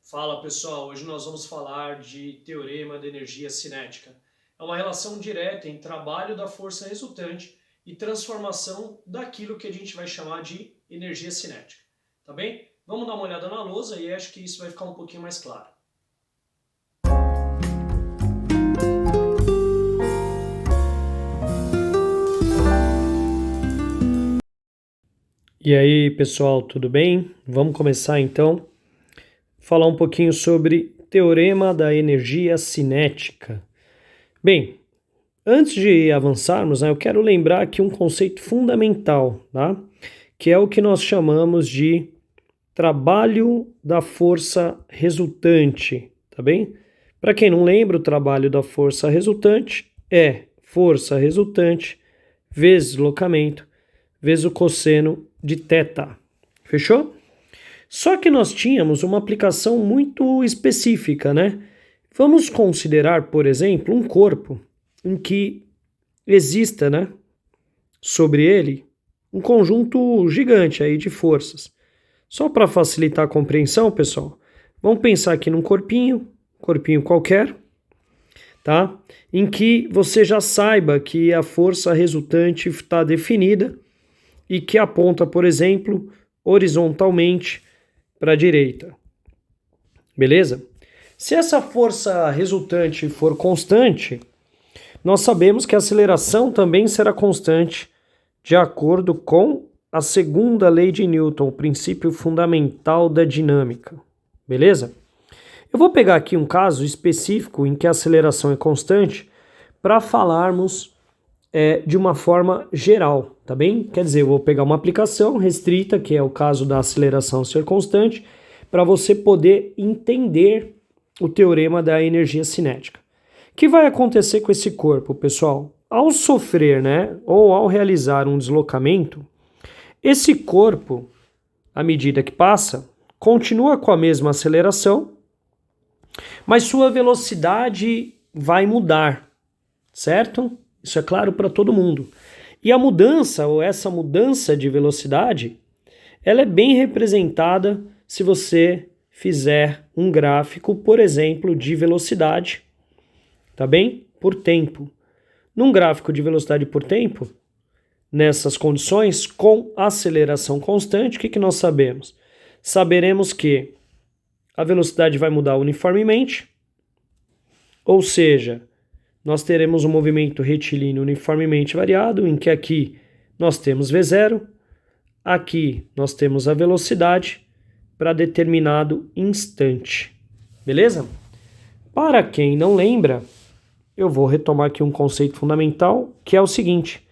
Fala pessoal, hoje nós vamos falar de teorema da energia cinética. É uma relação direta em trabalho da força resultante e transformação daquilo que a gente vai chamar de energia cinética. Tá bem? Vamos dar uma olhada na lousa e acho que isso vai ficar um pouquinho mais claro. E aí pessoal, tudo bem? Vamos começar então falar um pouquinho sobre teorema da energia cinética. Bem, antes de avançarmos, eu quero lembrar aqui um conceito fundamental, tá? Que é o que nós chamamos de trabalho da força resultante, tá bem? Para quem não lembra, o trabalho da força resultante é força resultante vezes deslocamento vezes o cosseno de θ. Fechou? Só que nós tínhamos uma aplicação muito específica, né? Vamos considerar, por exemplo, um corpo em que exista, né, sobre ele um conjunto gigante aí de forças. Só para facilitar a compreensão, pessoal, vamos pensar aqui num corpinho qualquer, tá? Em que você já saiba que a força resultante está definida e que aponta, por exemplo, horizontalmente para a direita. Beleza? Se essa força resultante for constante, nós sabemos que a aceleração também será constante de acordo com a segunda lei de Newton, o princípio fundamental da dinâmica. Beleza? Eu vou pegar aqui um caso específico em que a aceleração é constante para falarmos de uma forma geral, tá bem? Quer dizer, eu vou pegar uma aplicação restrita, que é o caso da aceleração ser constante, para você poder entender o teorema da energia cinética. O que vai acontecer com esse corpo, pessoal? Ao sofrer, né, ou ao realizar um deslocamento, esse corpo, à medida que passa, continua com a mesma aceleração, mas sua velocidade vai mudar, certo? Isso é claro para todo mundo. E a mudança, ou essa mudança de velocidade, ela é bem representada se você fizer um gráfico, por exemplo, de velocidade, tá bem? Por tempo. Num gráfico de velocidade por tempo, nessas condições, com aceleração constante, o que nós sabemos? Saberemos que a velocidade vai mudar uniformemente, ou seja, nós teremos um movimento retilíneo uniformemente variado, em que aqui nós temos V0, aqui nós temos a velocidade para determinado instante. Beleza? Para quem não lembra, eu vou retomar aqui um conceito fundamental, que é o seguinte: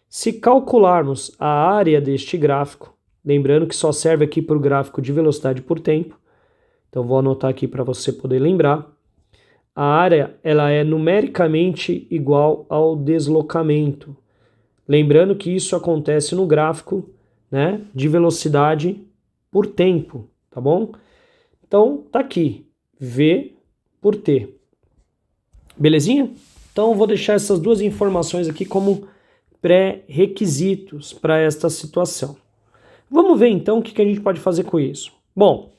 se calcularmos a área deste gráfico, lembrando que só serve aqui para o gráfico de velocidade por tempo, então vou anotar aqui para você poder lembrar, a área ela é numericamente igual ao deslocamento. Lembrando que isso acontece no gráfico, né, de velocidade por tempo, tá bom? Então tá aqui, V por T. Belezinha? Então eu vou deixar essas duas informações aqui como pré-requisitos para esta situação. Vamos ver então o que a gente pode fazer com isso. Bom,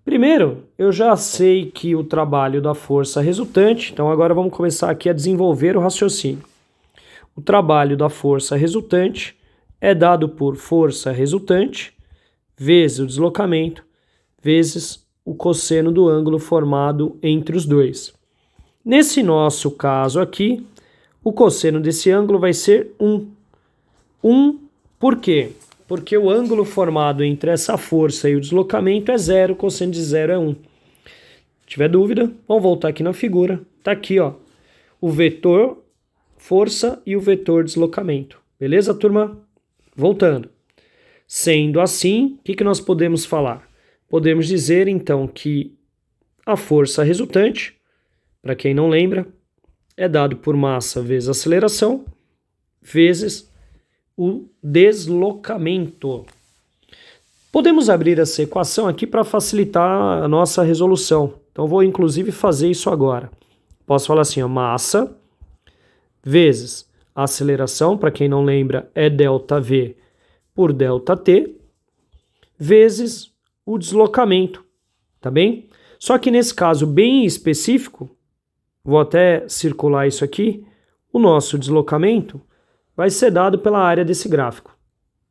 primeiro, eu já sei que o trabalho da força resultante, então agora vamos começar aqui a desenvolver o raciocínio. O trabalho da força resultante é dado por força resultante vezes o deslocamento vezes o cosseno do ângulo formado entre os dois. Nesse nosso caso aqui, o cosseno desse ângulo vai ser 1. 1 por quê? Porque o ângulo formado entre essa força e o deslocamento é 0, o cosseno de 0 é 1. Se tiver dúvida, vamos voltar aqui na figura. Está aqui, ó, o vetor força e o vetor deslocamento. Beleza, turma? Voltando. Sendo assim, o que nós podemos falar? Podemos dizer, então, que a força resultante, para quem não lembra, é dado por massa vezes aceleração, vezes o deslocamento. Podemos abrir essa equação aqui para facilitar a nossa resolução. Então vou inclusive fazer isso agora. Posso falar assim, ó, massa vezes a aceleração, para quem não lembra, é ΔV por ΔT, vezes o deslocamento, tá bem? Só que nesse caso bem específico, vou até circular isso aqui, o nosso deslocamento vai ser dado pela área desse gráfico,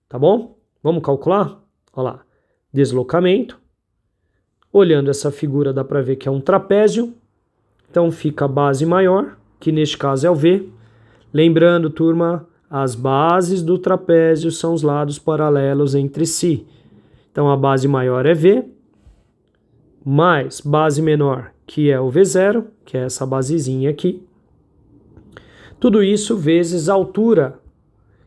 tá bom? Vamos calcular? Olha lá, deslocamento. Olhando essa figura dá para ver que é um trapézio, então fica a base maior, que neste caso é o V. Lembrando, turma, as bases do trapézio são os lados paralelos entre si. Então a base maior é V, mais base menor, que é o V0, que é essa basezinha aqui. Tudo isso vezes a altura,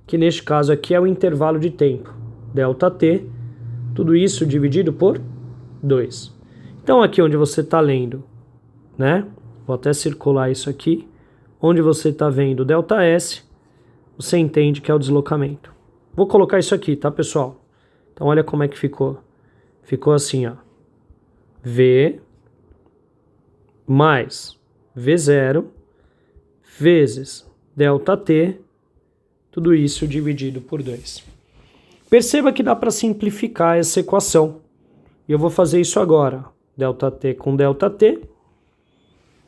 que neste caso aqui é o intervalo de tempo, ΔT, tudo isso dividido por 2. Então aqui onde você está lendo, né? Vou até circular isso aqui. Onde você está vendo ΔS, você entende que é o deslocamento. Vou colocar isso aqui, tá, pessoal? Então olha como é que ficou. Ficou assim, ó. V mais V0 vezes ΔT, tudo isso dividido por 2. Perceba que dá para simplificar essa equação. E eu vou fazer isso agora. ΔT com ΔT.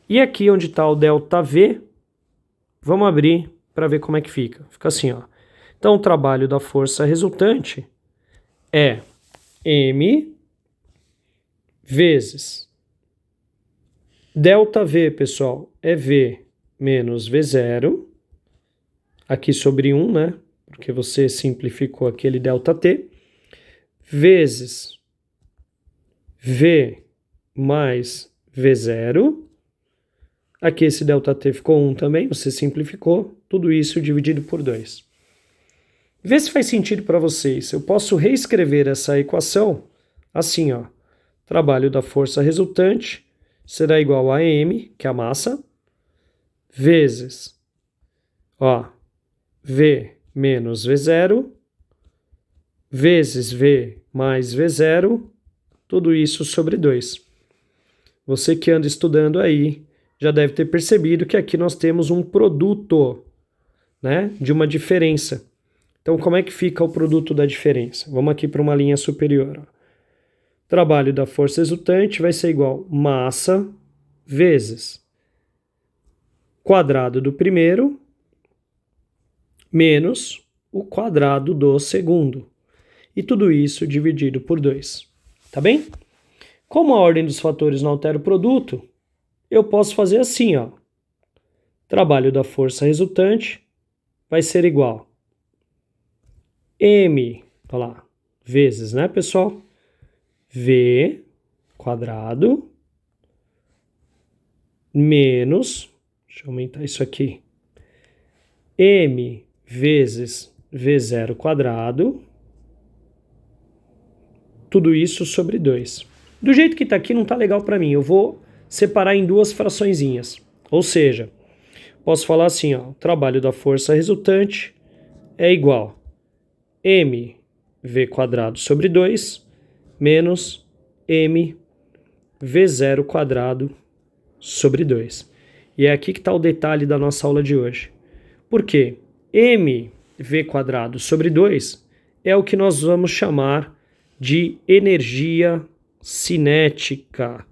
E aqui onde está o ΔV, vamos abrir para ver como é que fica. Fica assim, ó. Então o trabalho da força resultante é M vezes ΔV, pessoal, é V menos V0, aqui sobre 1, né? Porque você simplificou aquele ΔT, vezes V mais V0, aqui esse ΔT ficou 1 também, você simplificou, tudo isso dividido por 2. Vê se faz sentido para vocês. Eu posso reescrever essa equação assim, ó. Trabalho da força resultante será igual a M, que é a massa, vezes, ó, V menos V0, vezes V mais V0, tudo isso sobre 2. Você que anda estudando aí já deve ter percebido que aqui nós temos um produto, né, de uma diferença. Então, como é que fica o produto da diferença? Vamos aqui para uma linha superior, ó. Trabalho da força resultante vai ser igual a massa vezes quadrado do primeiro menos o quadrado do segundo. E tudo isso dividido por 2. Tá bem? Como a ordem dos fatores não altera o produto, eu posso fazer assim, ó. Trabalho da força resultante vai ser igual M, olha lá, vezes, né, pessoal? V quadrado menos, deixa eu aumentar isso aqui, M vezes V0 quadrado, tudo isso sobre 2. Do jeito que está aqui não está legal para mim, eu vou separar em duas fraçõezinhas. Ou seja, posso falar assim, ó, o trabalho da força resultante é igual a mv quadrado sobre 2 menos m v0 quadrado sobre 2. E é aqui que está o detalhe da nossa aula de hoje. Por quê? mv quadrado sobre 2 é o que nós vamos chamar de energia cinética.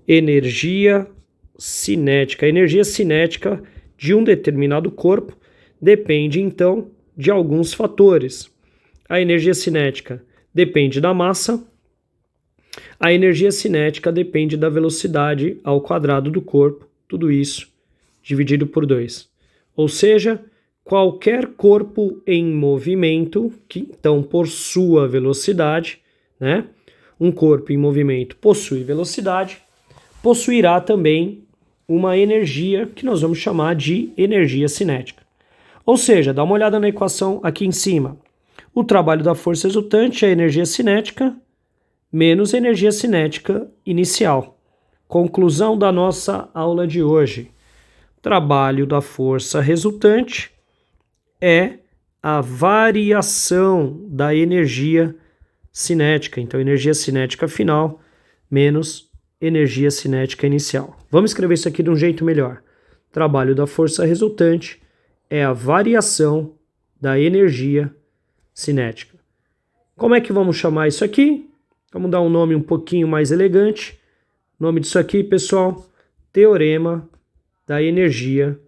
Energia cinética. A energia cinética de um determinado corpo depende, então, de alguns fatores. A energia cinética depende da massa, a energia cinética depende da velocidade ao quadrado do corpo, tudo isso dividido por 2. Ou seja, qualquer corpo em movimento, que então por sua velocidade, né? Um corpo em movimento possui velocidade, possuirá também uma energia que nós vamos chamar de energia cinética. Ou seja, dá uma olhada na equação aqui em cima. O trabalho da força resultante é a energia cinética menos energia cinética inicial. Conclusão da nossa aula de hoje. Trabalho da força resultante é a variação da energia cinética. Então, energia cinética final menos energia cinética inicial. Vamos escrever isso aqui de um jeito melhor. Trabalho da força resultante é a variação da energia cinética. Como é que vamos chamar isso aqui? Vamos dar um nome um pouquinho mais elegante. O nome disso aqui, pessoal, Teorema da Energia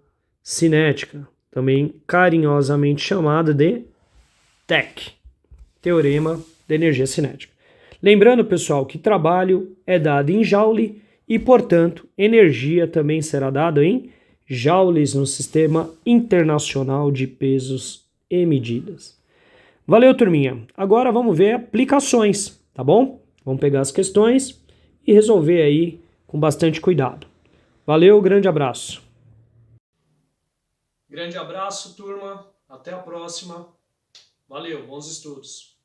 Cinética, também carinhosamente chamado de TEC, Teorema da Energia Cinética. Lembrando, pessoal, que trabalho é dado em Joule e, portanto, energia também será dada em joules no Sistema Internacional de Pesos e Medidas. Valeu, turminha. Agora vamos ver aplicações, tá bom? Vamos pegar as questões e resolver aí com bastante cuidado. Valeu, grande abraço. Grande abraço, turma. Até a próxima. Valeu, bons estudos.